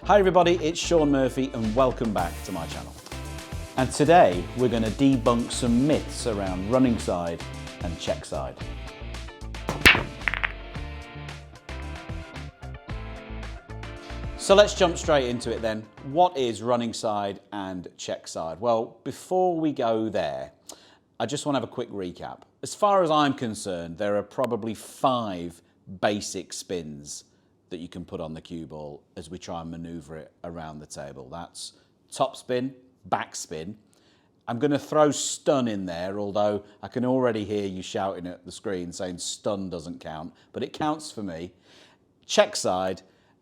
Hi everybody, it's Sean Murphy and welcome back to my channel. And today we're going to debunk some myths around running side and check side. So let's jump straight into it then. What is running side and check side? Well, before we go there, I just want to have a quick recap. As far as I'm concerned, there are probably 5 basic spins that you can put on the cue ball as we try and maneuver it around the table. That's top spin, back spin. I'm going to throw stun in there, although I can already hear you shouting at the screen saying stun doesn't count, but it counts for me. Check side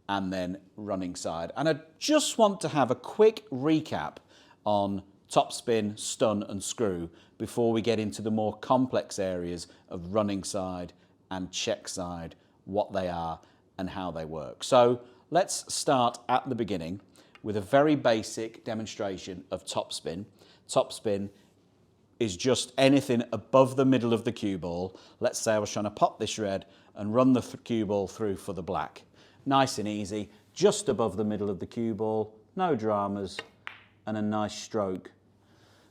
and then running side. And I just want to have a quick recap on top spin, stun and screw before we get into the more complex areas of running side and check side, what they are and how they work. So let's start at the beginning with a very basic demonstration of top spin. Top spin is just anything above the middle of the cue ball. Let's say I was trying to pop this red and run the cue ball through for the black. Nice and easy, just above the middle of the cue ball, no dramas, and a nice stroke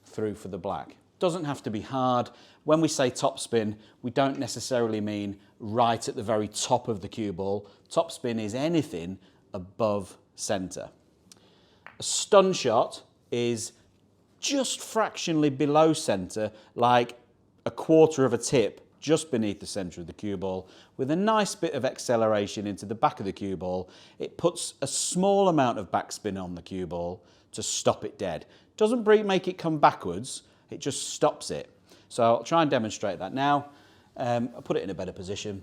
through for the black. Doesn't have to be hard. When we say top spin, we don't necessarily mean right at the very top of the cue ball. Top spin is anything above centre. A stun shot is just fractionally below centre, like a quarter of a tip just beneath the centre of the cue ball, with a nice bit of acceleration into the back of the cue ball. It puts a small amount of backspin on the cue ball to stop it dead. Doesn't make it come backwards, it just stops it. So I'll try and demonstrate that now. I'll put it in a better position.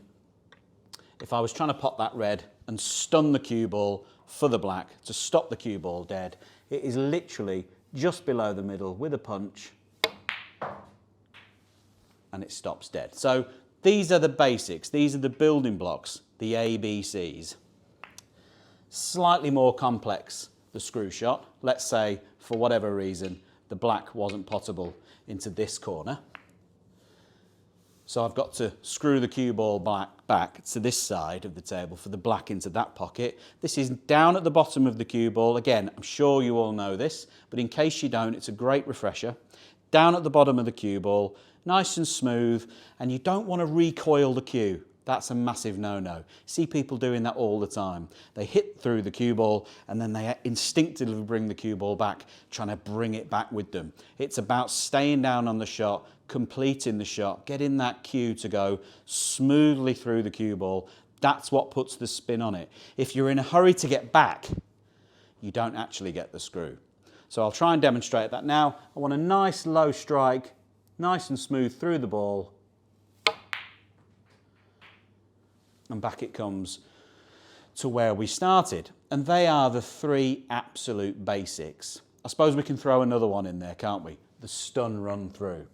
If I was trying to pop that red and stun the cue ball for the black to stop the cue ball dead, it is literally just below the middle with a punch and it stops dead. So these are the basics, these are the building blocks, the ABCs. Slightly more complex, the screw shot. Let's say for whatever reason the black wasn't potable into this corner. So I've got to screw the cue ball back to this side of the table for the black into that pocket. This is down at the bottom of the cue ball. Again, I'm sure you all know this, but in case you don't, it's a great refresher. Down at the bottom of the cue ball, nice and smooth, and you don't want to recoil the cue. That's a massive no-no. See people doing that all the time. They hit through the cue ball and then they instinctively bring the cue ball back, trying to bring it back with them. It's about staying down on the shot, completing the shot, getting that cue to go smoothly through the cue ball. That's what puts the spin on it. If you're in a hurry to get back, you don't actually get the screw. So I'll try and demonstrate that now. I want a nice low strike, nice and smooth through the ball. And back it comes to where we started. And they are the 3 absolute basics. I suppose we can throw another one in there, can't we? The stun run through.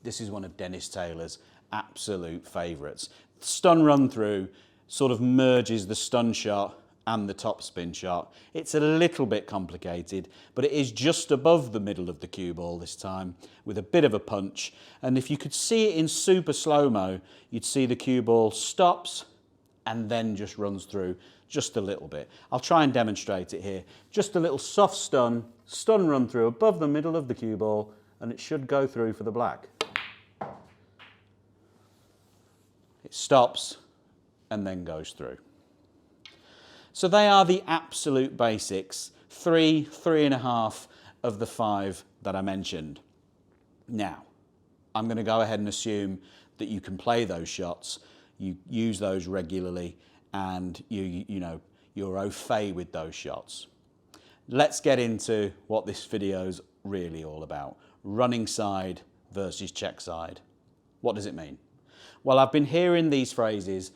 This is one of Dennis Taylor's absolute favourites. Stun run through sort of merges the stun shot and the top spin shot. It's a little bit complicated, but it is just above the middle of the cue ball this time with a bit of a punch. And if you could see it in super slow-mo, you'd see the cue ball stops and then just runs through just a little bit. I'll try and demonstrate it here. Just a little soft stun run through above the middle of the cue ball, and it should go through for the black. It stops and then goes through. So they are the absolute basics, 3.5 of the 5 that I mentioned. Now, I'm going to go ahead and assume that you can play those shots. You use those regularly and you're au fait with those shots. Let's get into what this video's really all about. Running side versus check side. What does it mean? Well, I've been hearing these phrases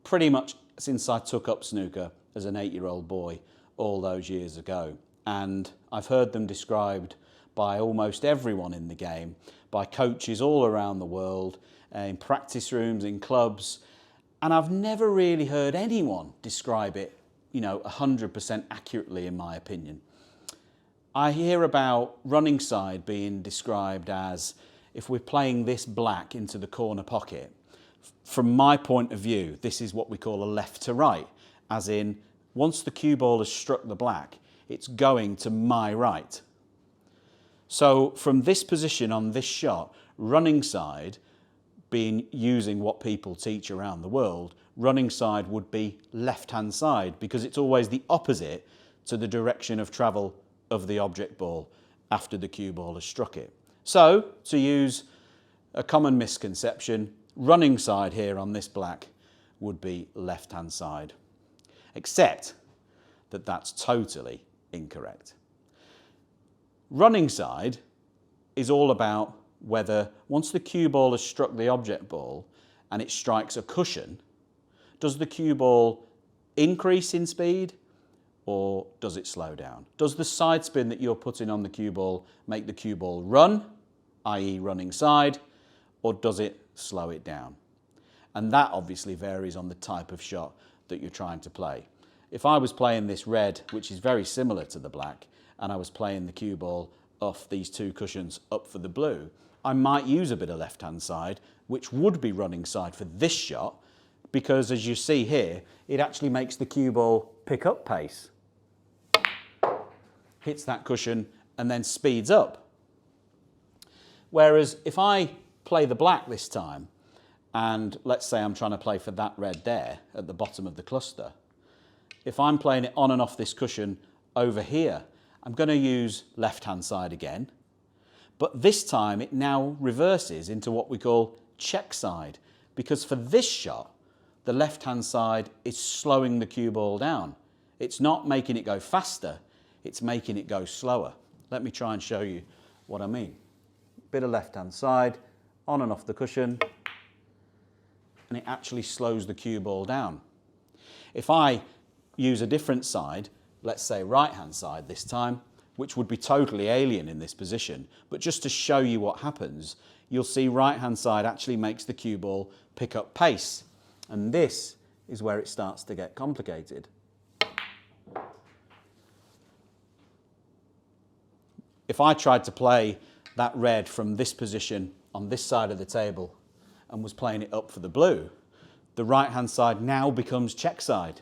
pretty much since I took up snooker as an 8-year-old boy all those years ago. And I've heard them described by almost everyone in the game, by coaches all around the world, in practice rooms, in clubs, and I've never really heard anyone describe it, 100% accurately in my opinion. I hear about running side being described as if we're playing this black into the corner pocket. From my point of view, this is what we call a left to right, as in once the cue ball has struck the black, it's going to my right. So from this position on this shot, running side, being using what people teach around the world, running side would be left-hand side because it's always the opposite to the direction of travel of the object ball after the cue ball has struck it. So, to use a common misconception, running side here on this black would be left-hand side. Except that that's totally incorrect. Running side is all about whether once the cue ball has struck the object ball and it strikes a cushion, does the cue ball increase in speed or does it slow down? Does the side spin that you're putting on the cue ball make the cue ball run, i.e. running side, or does it slow it down? And that obviously varies on the type of shot that you're trying to play. If I was playing this red, which is very similar to the black, and I was playing the cue ball off these two cushions up for the blue, I might use a bit of left-hand side, which would be running side for this shot, because as you see here, it actually makes the cue ball pick up pace. Hits that cushion and then speeds up. Whereas if I play the black this time, and let's say I'm trying to play for that red there at the bottom of the cluster, if I'm playing it on and off this cushion over here, I'm going to use left-hand side again, but this time it now reverses into what we call check side, because for this shot, the left-hand side is slowing the cue ball down. It's not making it go faster, it's making it go slower. Let me try and show you what I mean. Bit of left-hand side, on and off the cushion, and it actually slows the cue ball down. If I use a different side, let's say right-hand side this time, which would be totally alien in this position, but just to show you what happens, you'll see right-hand side actually makes the cue ball pick up pace. And this is where it starts to get complicated. If I tried to play that red from this position on this side of the table and was playing it up for the blue, the right-hand side now becomes check side.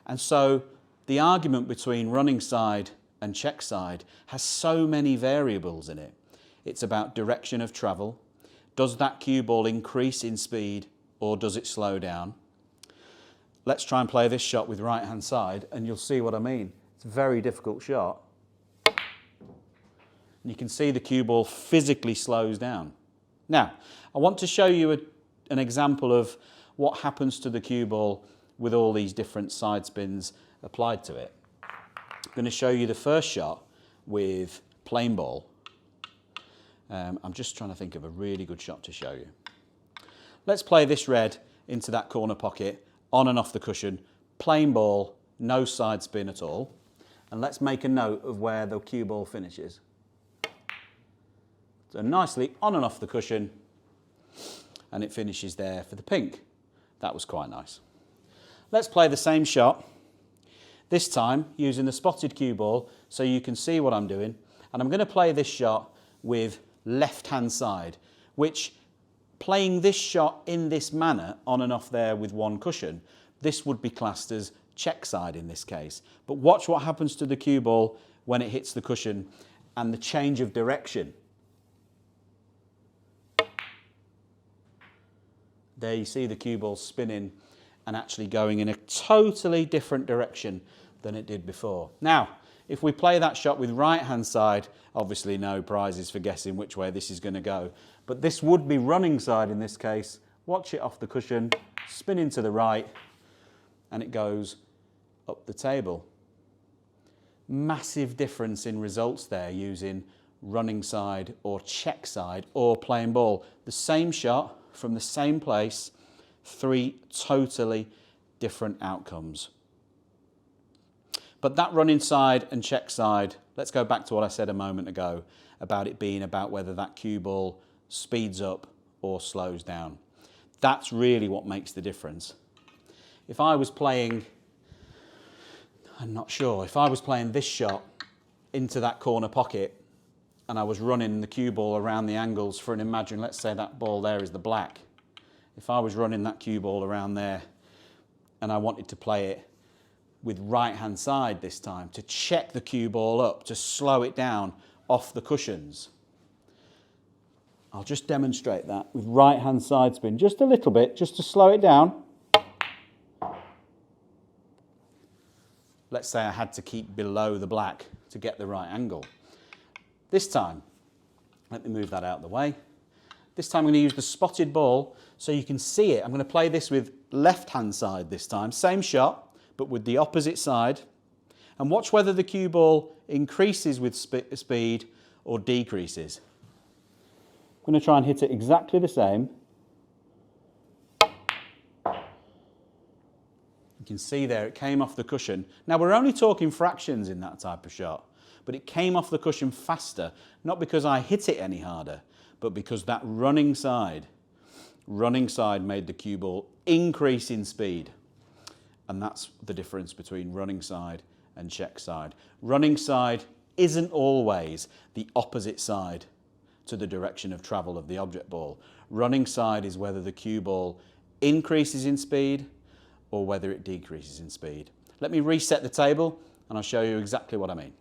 And so the argument between running side and check side has so many variables in it. It's about direction of travel. Does that cue ball increase in speed or does it slow down? Let's try and play this shot with right-hand side and you'll see what I mean. It's a very difficult shot. And you can see the cue ball physically slows down. Now, I want to show you an example of what happens to the cue ball with all these different side spins applied to it. I'm going to show you the first shot with plain ball. I'm just trying to think of a really good shot to show you. Let's play this red into that corner pocket, on and off the cushion, plain ball, no side spin at all. And let's make a note of where the cue ball finishes. So nicely on and off the cushion, and it finishes there for the pink. That was quite nice. Let's play the same shot, this time using the spotted cue ball so you can see what I'm doing. And I'm going to play this shot with left-hand side, which playing this shot in this manner, on and off there with one cushion, this would be classed as check side in this case. But watch what happens to the cue ball when it hits the cushion and the change of direction. There you see the cue ball spinning and actually going in a totally different direction than it did before. Now, if we play that shot with right-hand side, obviously no prizes for guessing which way this is going to go. But this would be running side in this case. Watch it off the cushion, spinning to the right, and it goes up the table. Massive difference in results there using running side or check side or plain ball. The same shot from the same place, three totally different outcomes. But that running side and check side, let's go back to what I said a moment ago about it being about whether that cue ball speeds up or slows down. That's really what makes the difference. If I was playing, I'm not sure, if I was playing this shot into that corner pocket and I was running the cue ball around the angles for an imagine, let's say that ball there is the black. If I was running that cue ball around there and I wanted to play it with right-hand side this time to check the cue ball up, to slow it down off the cushions. I'll just demonstrate that with right-hand side spin, just a little bit, just to slow it down. Let's say I had to keep below the black to get the right angle. This time, let me move that out of the way. This time I'm going to use the spotted ball so you can see it. I'm going to play this with left-hand side this time. Same shot, but with the opposite side. And watch whether the cue ball increases with speed or decreases. I'm going to try and hit it exactly the same. You can see there it came off the cushion. Now we're only talking fractions in that type of shot, but it came off the cushion faster, not because I hit it any harder, but because that running side made the cue ball increase in speed. And that's the difference between running side and check side. Running side isn't always the opposite side to the direction of travel of the object ball. Running side is whether the cue ball increases in speed or whether it decreases in speed. Let me reset the table and I'll show you exactly what I mean.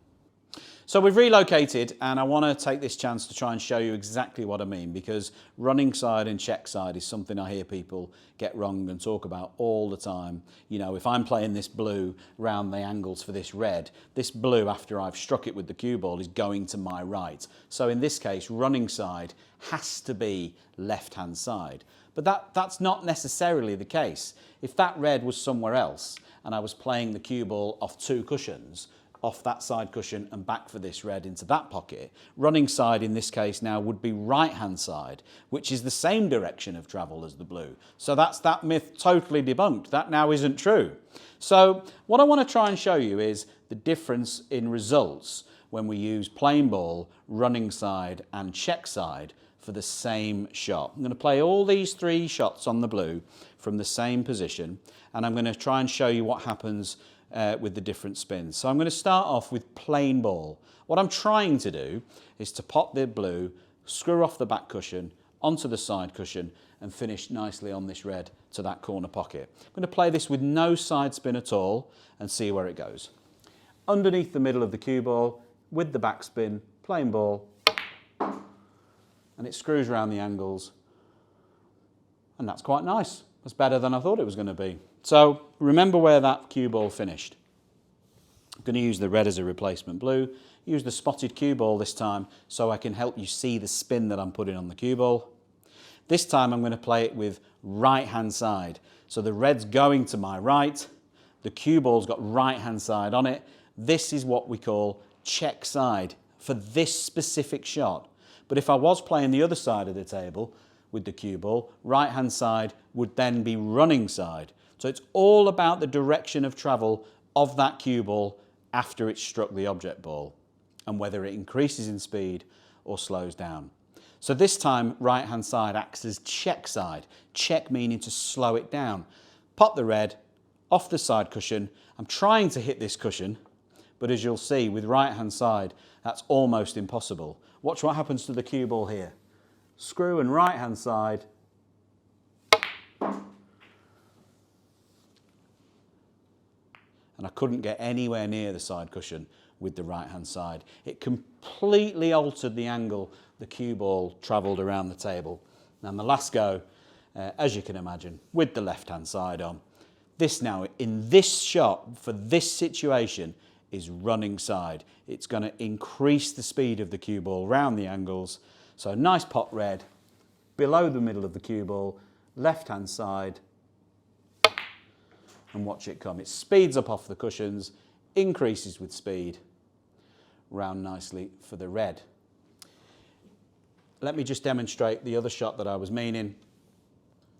So we've relocated and I want to take this chance to try and show you exactly what I mean, because running side and check side is something I hear people get wrong and talk about all the time. You know, if I'm playing this blue round the angles for this red, this blue after I've struck it with the cue ball is going to my right. So in this case, running side has to be left-hand side. But that's not necessarily the case. If that red was somewhere else and I was playing the cue ball off two cushions, off that side cushion and back for this red into that pocket, running side in this case now would be right-hand side, which is the same direction of travel as the blue. So that's that myth totally debunked. That now isn't true. So what I want to try and show you is the difference in results when we use plain ball, running side and check side for the same shot. I'm going to play all these three shots on the blue from the same position, and I'm going to try and show you what happens with the different spins. So I'm going to start off with plain ball. What I'm trying to do is to pop the blue, screw off the back cushion, onto the side cushion and finish nicely on this red to that corner pocket. I'm going to play this with no side spin at all and see where it goes. Underneath the middle of the cue ball, with the back spin, plain ball, and it screws around the angles, and that's quite nice. That's better than I thought it was going to be. So remember where that cue ball finished. I'm going to use the red as a replacement blue, use the spotted cue ball this time so I can help you see the spin that I'm putting on the cue ball. This time I'm going to play it with right-hand side. So the red's going to my right, the cue ball's got right-hand side on it. This is what we call check side for this specific shot. But if I was playing the other side of the table with the cue ball, right-hand side would then be running side. So it's all about the direction of travel of that cue ball after it's struck the object ball and whether it increases in speed or slows down. So this time, right-hand side acts as check side. Check meaning to slow it down. Pop the red off the side cushion. I'm trying to hit this cushion, but as you'll see with right-hand side, that's almost impossible. Watch what happens to the cue ball here. Screw and right-hand side. And I couldn't get anywhere near the side cushion with the right-hand side. It completely altered the angle the cue ball travelled around the table. And the last go, as you can imagine, with the left-hand side on. This now, in this shot, for this situation, is running side. It's going to increase the speed of the cue ball round the angles. So nice pot red, below the middle of the cue ball, left-hand side, and watch it come. It speeds up off the cushions, increases with speed, round nicely for the red. Let me just demonstrate the other shot that I was meaning,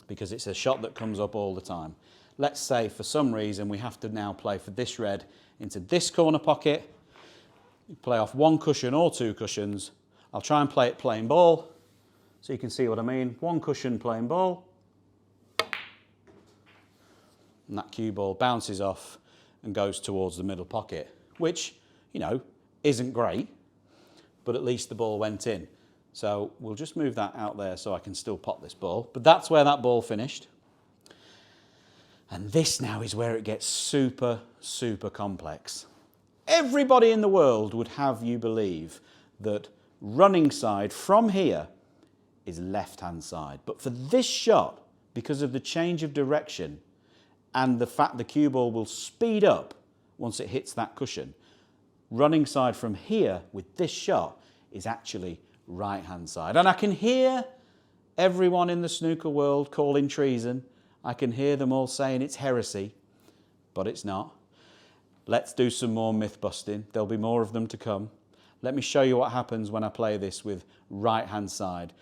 because it's a shot that comes up all the time. Let's say for some reason we have to now play for this red into this corner pocket. You play off one cushion or two cushions. I'll try and play it plain ball so you can see what I mean. One cushion, plain ball. And that cue ball bounces off and goes towards the middle pocket, which, you know, isn't great, but at least the ball went in. So we'll just move that out there so I can still pop this ball. But that's where that ball finished. And this now is where it gets super, super complex. Everybody in the world would have you believe that running side from here is left-hand side. But for this shot, because of the change of direction and the fact the cue ball will speed up once it hits that cushion, running side from here with this shot is actually right-hand side. And I can hear everyone in the snooker world calling treason. I can hear them all saying it's heresy, but it's not. Let's do some more myth busting. There'll be more of them to come. Let me show you what happens when I play this with right-hand side.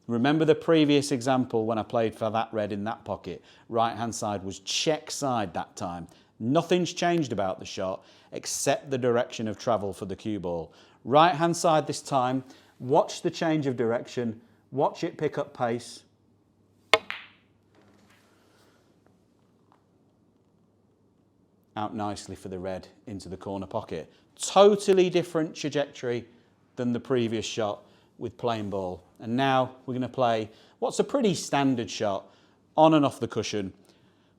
Remember the previous example when I played for that red in that pocket? Right-hand side was check side that time. Nothing's changed about the shot except the direction of travel for the cue ball. Right-hand side this time. Watch the change of direction. Watch it pick up pace. Out nicely for the red into the corner pocket. Totally different trajectory than the previous shot with plain ball. And now we're going to play what's a pretty standard shot on and off the cushion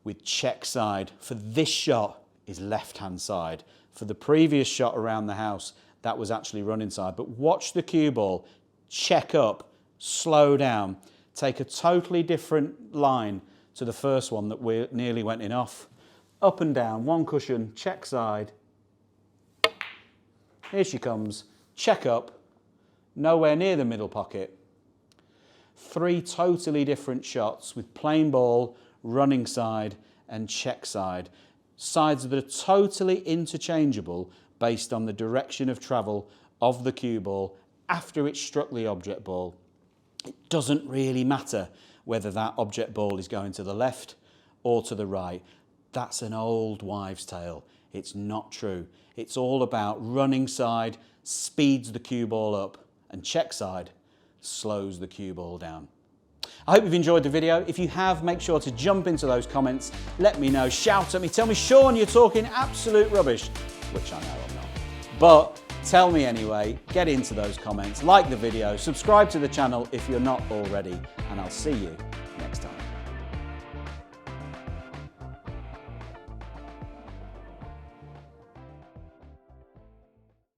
with check side. For this shot is left-hand side. For the previous shot around the house, that was actually running side. But watch the cue ball, check up, slow down, take a totally different line to the first one that we nearly went in off. Up and down, one cushion, check side. Here she comes, check up, nowhere near the middle pocket. Three totally different shots with plain ball, running side and check side. Sides that are totally interchangeable based on the direction of travel of the cue ball after it struck the object ball. It doesn't really matter whether that object ball is going to the left or to the right. That's an old wives' tale. It's not true. It's all about running side speeds the cue ball up and check side slows the cue ball down. I hope you've enjoyed the video. If you have, make sure to jump into those comments. Let me know, shout at me, tell me, Sean, you're talking absolute rubbish, which I know I'm not. But tell me anyway, get into those comments, like the video, subscribe to the channel if you're not already, and I'll see you next time.